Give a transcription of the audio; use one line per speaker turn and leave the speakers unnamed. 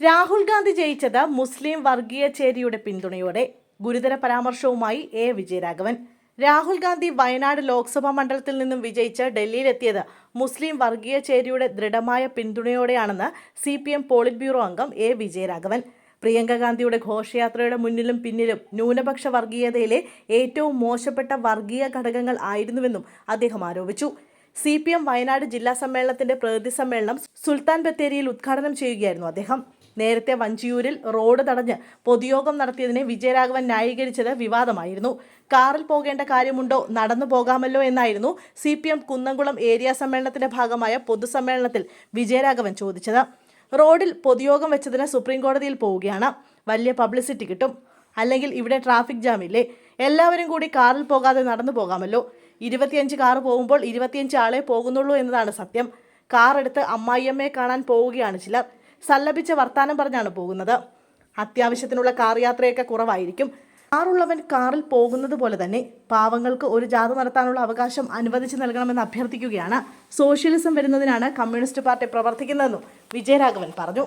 രാഹുൽ ഗാന്ധി ജയിച്ചത് മുസ്ലിം വർഗീയ ചേരിയുടെ പിന്തുണയോടെ. ഗുരുതര പരാമർശവുമായി എ വിജയരാഘവൻ. രാഹുൽ ഗാന്ധി വയനാട് ലോക്സഭാ മണ്ഡലത്തിൽ നിന്നും വിജയിച്ച് ഡൽഹിയിലെത്തിയത് മുസ്ലിം വർഗീയ ചേരിയുടെ ദൃഢമായ പിന്തുണയോടെയാണെന്ന് CPM പോളിറ്റ് ബ്യൂറോ അംഗം എ വിജയരാഘവൻ. പ്രിയങ്ക ഗാന്ധിയുടെ ഘോഷയാത്രയുടെ മുന്നിലും പിന്നിലും ന്യൂനപക്ഷ വർഗീയതയിലെ ഏറ്റവും മോശപ്പെട്ട വർഗീയ ഘടകങ്ങൾ ആയിരുന്നുവെന്നും അദ്ദേഹം ആരോപിച്ചു. CPM വയനാട് ജില്ലാ സമ്മേളനത്തിന്റെ പ്രതിനിധി സമ്മേളനം സുൽത്താൻ ബത്തേരിയിൽ ഉദ്ഘാടനം ചെയ്യുകയായിരുന്നു അദ്ദേഹം. നേരത്തെ വഞ്ചിയൂരിൽ റോഡ് തടഞ്ഞ് പൊതുയോഗം നടത്തിയതിനെ വിജയരാഘവൻ ന്യായീകരിച്ചത് വിവാദമായിരുന്നു. കാറിൽ പോകേണ്ട കാര്യമുണ്ടോ, നടന്നു പോകാമല്ലോ എന്നായിരുന്നു CPM കുന്നംകുളം ഏരിയ സമ്മേളനത്തിന്റെ ഭാഗമായ പൊതുസമ്മേളനത്തിൽ വിജയരാഘവൻ ചോദിച്ചത്. റോഡിൽ പൊതുയോഗം വെച്ചതിന് സുപ്രീംകോടതിയിൽ പോവുകയാണ്, വലിയ പബ്ലിസിറ്റി കിട്ടും, അല്ലെങ്കിൽ ഇവിടെ ട്രാഫിക് ജാം ഇല്ലേ, എല്ലാവരും കൂടി കാറിൽ പോകാതെ നടന്നു പോകാമല്ലോ, 25 കാറ് പോകുമ്പോൾ 25 ആളെ പോകുന്നുള്ളൂ എന്നതാണ് സത്യം. കാർ എടുത്ത് അമ്മായിയമ്മയെ കാണാൻ പോവുകയാണ് ചിലർ, സല്ലപിച്ച് വർത്താനം പറഞ്ഞാണ് പോകുന്നത്. അത്യാവശ്യത്തിനുള്ള കാർ യാത്രയൊക്കെ കുറവായിരിക്കും. കാറുള്ളവൻ കാറിൽ പോകുന്നത് പോലെ തന്നെ പാവങ്ങൾക്ക് ഒരു ജാഥ നടത്താനുള്ള അവകാശം അനുവദിച്ചു നൽകണമെന്ന് അഭ്യർത്ഥിക്കുകയാണ്. സോഷ്യലിസം വരുന്നതിനാണ് കമ്മ്യൂണിസ്റ്റ് പാർട്ടി പ്രവർത്തിക്കുന്നതെന്നും വിജയരാഘവൻ പറഞ്ഞു.